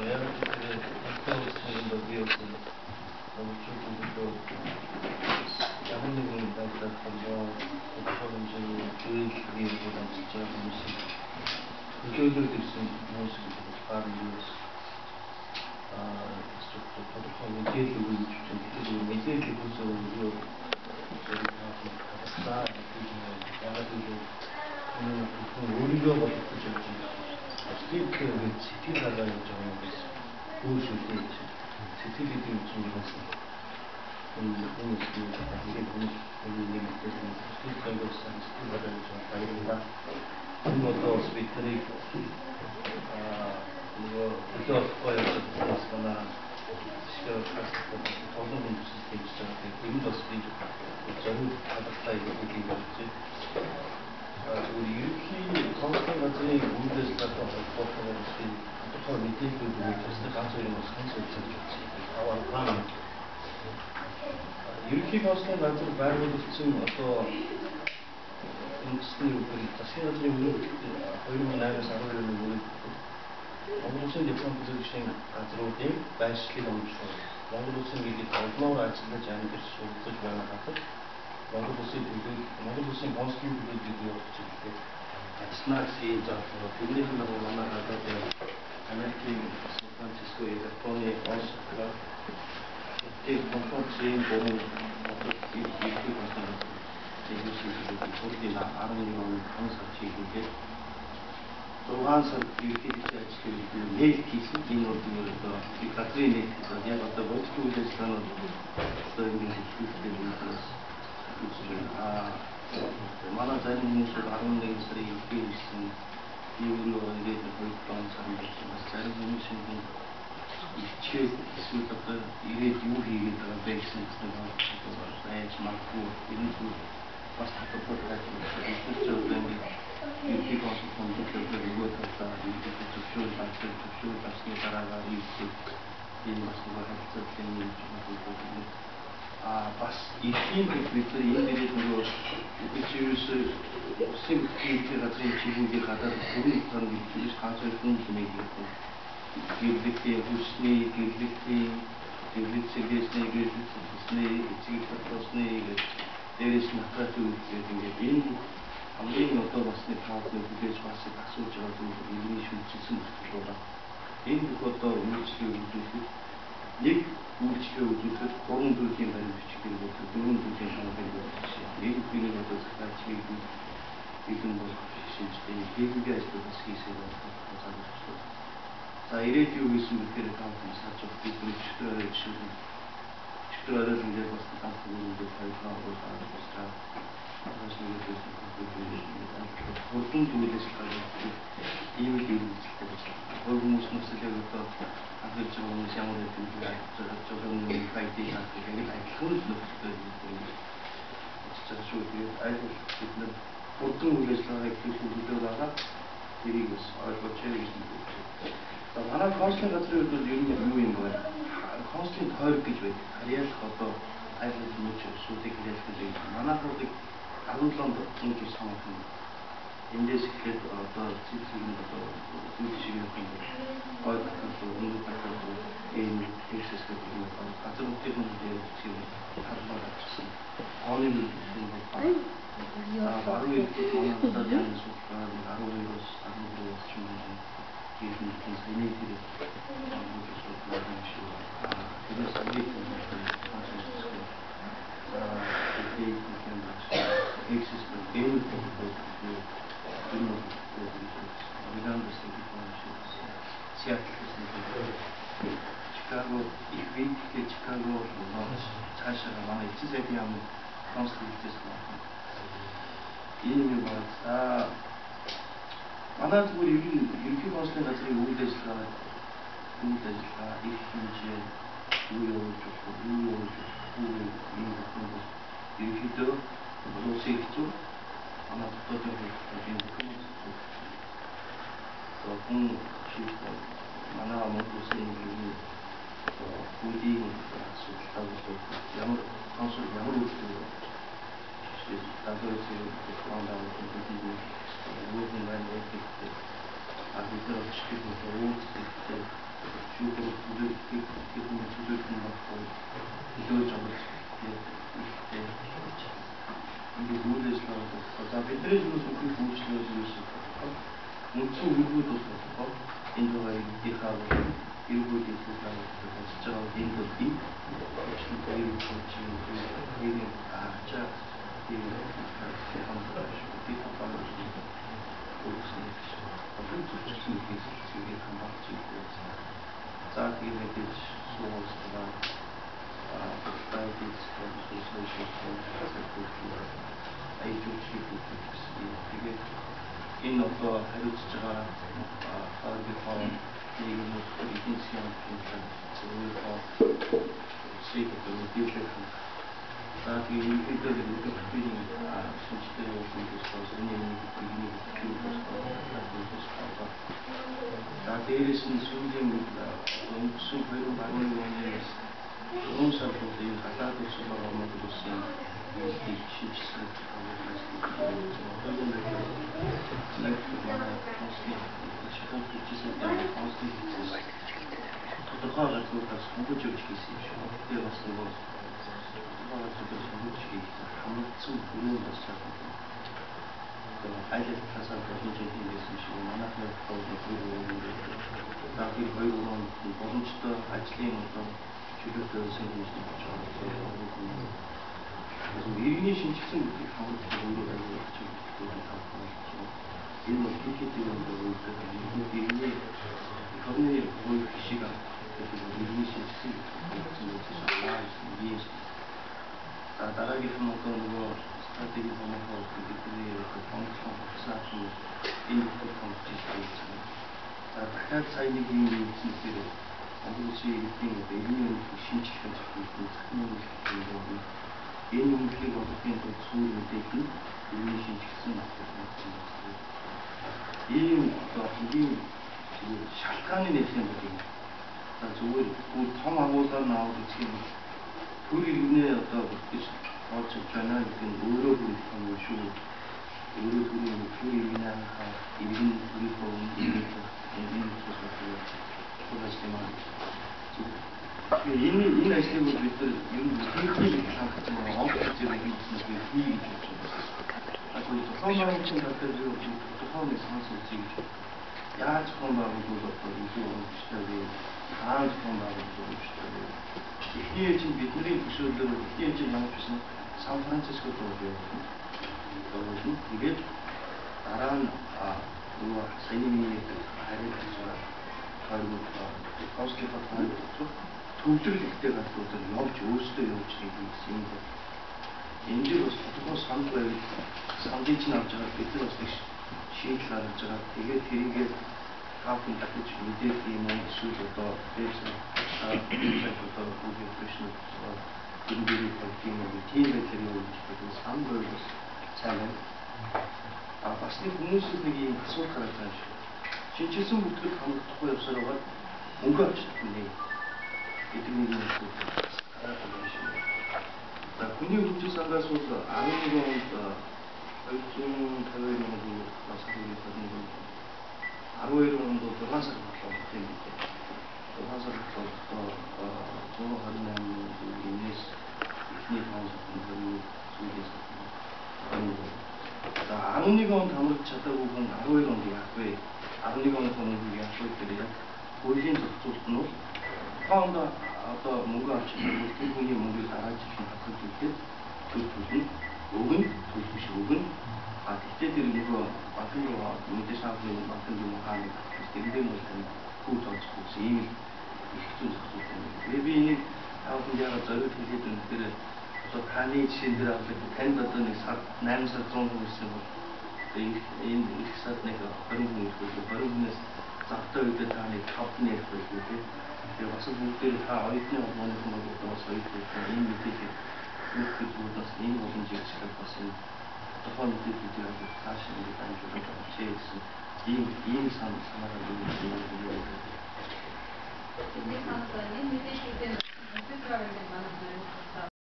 양쪽에 박태호스는 여기였고 이쪽으로 야구님은 나이다던가 저는 교육위원회가 진짜 무슨 불교들도 있으면 무슨 바르리스 저도 медиа 교육을 медиа 교육으로 가졌다 야구들도 우리가 어떻게 스테이크 시티라가 좀 보여줄 때 시티들이 좀 있어요. 오늘 지금 이게 보는 때문에 스테이크가 스테이크가 좀 다르다. 그것도 스피커리 이거 그저 거였었거나 시절 갔을 때 더는 무슨 스테이크잖아. 그림도 스테이크 저는 받았다 이거 얘기했지. 우리 유키 컨셉 같은 문제에서 갔던 어떤 밑에 그 테스트 가지고 상승 좋지. 유키 컨셉 같은 말고도 지금 어떤 인스타그램 그 자신들이 우리 보이는 나를 사고를 우리 몽골로선 예쁜 부족신 가지고 된 발식이 너무 좋아요. 몽골로선 이게 얼마나 아침까지 안 될 수 없어 좋아하는 것 같아. 몽골로선 몬스터 비디오 찍고 Snacks 자서 빌리려고 만나가지고 아메리칸 샌프란시스코에 폰에 왔었고 그때 콘퍼런스에 보면 어떻게 이렇게 봤어요. 제주시도 거기나 아름다운 강사치인데 또 항상 이렇게 지금 내일 기술 인원들을 이 같은 내에서 내가 어떤 어떻게 우대스라는 그런 게 얼마나 잘 있는지 아름다운 소리 이렇게 있으니 이유로 이게 보였던 사람들 잘 있는 신분 이치에 있을 때 이게 유희가 베이스가 배치 맞고 이런 거 왔다 갔다 하고 그쪽에 이렇게 가서 컴퓨터를 이거다 이렇게 접촉을 받는 따라가 이렇게 이 말씀을 했을 때는 좀 бас эдийн бидний энэ дээрээ үчирс симптомыг газрын чиглэлээр гадаад бүрэн танд гэж ганц хүн хэмээх юм. Гэвлэгтэй хүчний гэвлэгцэгээсний эцэг тосны дээрээс натрат үүсгэж ингээд энэ хамгийн одоо басны таавны хүлээж басыг асууж байгаа юм шүлжсэн байна. Энэ одоо үйлчлэг үзүүлэх нэг үйлчлэг үзүүлэхэд 3 төрлийн баримт бичгээр болдог 4 төрлийн хамгаалалт болдог. Нэг биений одоо захиалчийг бидэн бол шинжтэй хийгээ ажлаас хийсээр байна. За ирээд юу гэсэн мэхээр тааван сарж бид өчтөрөө өчтөрөө ингээд бас тааван ингээд хайхаа болоод басраа ажлыг хурдан зүйлээс гараад ийм л үйлчлэгтэй байна. Гол хүмүүс нүсэлээ одоо анхаарч байгаа хүмүүс ямар гэдэг 저는 파이팅 하고 굉장히 좋은 노력을 진짜 좋은 아이들 있는 보통 우리가 이렇게 보다가 데리고 알고 체리스는 하나 컨스턴트 같은 것도 유인 거예요. 컨스턴트 더 이렇게 줘야 돼. 다리에서 또 아이들 무쳐 소득이 됐을 때 하나 거기 아무런도 좀 상황이 인데스 그 어떤 지금 또 우리식의 어떤 운동 같은 인 엑세스가 되는 같은 때문에 지금 하는 것 같습니다. 어느 바로 이렇게 만나다는 순간 바로 충분히 이런 생명들이 모두서 그런 식으로 그래서 이게 엑세스가 되는 시카고 이휘트 시카고 자샤가 많이 지세비하면 컨스트리트스가 이름이 뭐다 만약 우리 이렇게 봤을 때 같은 우대스가 이fin지 우요 이렇게도 로세이트 아마 또 만화 먹고 쓰는 게 우리 방송 양으로 나도 지금 그런다고 느끼고 모든 날 이렇게 아주 시키고 또 기분을 조절하는 것도 이도저도 이게 모두에서 자 배터리 주는 소리 보시는 것이 문수 일부도 있고 인도가 이렇게 하고 일부 이렇게 하고 진짜 인도이 진짜 일부 지금 이게 아자 이게 한번 이렇게 하고 That image shows about society's social 이게 인 어떤 헤르츠가 하드폰 이런 이긴 시간 그러니까 세계적으로 비슷한 that we will be the feeling since they open this was any beginning of the that there is in Sweden super 많이 오는 너무 살고 이 가다도 수가 아무도 없이 이 실수를 하고 있는 like 많아 mostly 싶은 짓을 때문에 mostly 또 하나 또 다시 공부적으로 있어요. 그때 봤을 거 하나 또 공부적이 한층 부르는 거 시작하고 아이들 가서 도저히 있으시고 만나서 또 보이고 나기 보이고 모든 짓도 아침에 어떤 주변도 생기는 거죠. 그래서 일인이 신축성 이렇게 강으로 올라가고 저기 하고 일은 어떻게 되는 거고 이렇게 일이 government board 시가 일인이 신축성 이렇게 나라기 어떤 뭐 스트래티지 보면서 그들의 방송 복사하고 인풋 방식이 있잖아요. дахиад сайн нэг юм хийхээр амжилтыг эдгээр энэ шинжилгээ хийх нь энэ юмхийг бодохын тулд сүүл мэдээлэл энэ шинжилсэн ийм одоо хамгийн шалтгааны нэлээд байдаг. За зүгээр бүр том агуулгаар наавал үзэх юм бол төр иргэнээ одоо гэж олж байна гэх нь өөрөө бүр том юм шүү. өөрөө төр иргэнээ иргэн төрийн боомын энэ ажлыг бид нар ер нь техникийг хангалттай офис зэрэг хийх хийж байна. Also тухайн байгууллагын дотор тухайн нэг санс үзье гэж яаж тухайн байгууллагууд илүү оновчтой вэ? Хаана тухайн байгууллагууд оновчтой вэ? Эхний чинь бидний төсөөлөл эхний чинь ямар ч юм Сан Францискод байгаа. Тэгээд дараа нь нөгөө саяны харин харин хостел хатан төвлөрлөлттэй газруудаар явж өөрсдөө явж хийсэн юм байна. Энд дээр бас тодорхой санал байвал саналыг чинь авч байгаа бид нар бас нэг шийдэл гаргаж байгаа. Тэгээд тэрийгээ хаапын дахиж мэдээлэл юм уу эсвэл одоо вебсайт одоо Google Application энэ тийм байдлаар явуулж байгаа санал байвал бас сайн байна. Бас нэг хүмүүсээс нэг юм асуулт гараад байгаа шүү. Шинжилсэн бүтгэл хангахгүй явсаар байгаа мөнгө авчдаг юм ээ. гэдэг нэг юм асуулт гараад байгаа шүү. За хүний хөгжил сангаас бол 11 онд 252 мянган төгрөг бас хийх болно. 12 онд 6 сар болоо тийм үү. 6 сар болоо 128 мянган төгрөгнээс эхний 5 сард сүүлээс за 11 онд хамрах чадаагүй хүн 12 онд яах вэ? 11 онд мөнгө яах вэ гэдэг яг хуулийн зохицуулт нь бол тухайн одоо мөнгө авч чадвал тэр хүний мөнгөийг дараа жил хадгалж өгөхөд төлөвлөн өгнө төлөвш өгнө. Гэхдээ тэр нөгөө банкны мэдээж авахын банкны юм хаана тэрнээ бол хүү тооцох гэсэн ийм их зүйн зохицуулт юм. Тэгээд би энийг авах яагаад зориуд хийгээд өнөдөр одоо таны жишээн дээр авах танд одоо нэг сар 8 сар 100 хүн ирсэн бол энэ их сард нэг 20 хүн ирэх үү 20 хүнээс завтай үедээ та нэг 5 нь ярих байх үү тийм. Тэгээд бас бүгдээр та оюутны холбооны хүмүүс бас оюутнууд энэ мэдээлэл бүгд зүгээс энэ боломжийг ашиглаж бас энэ тухайн мэдээллүүдийг авах цааш ингэ дамжуулах гэсэн ийм санаагаар энэ мэдээллүүдээ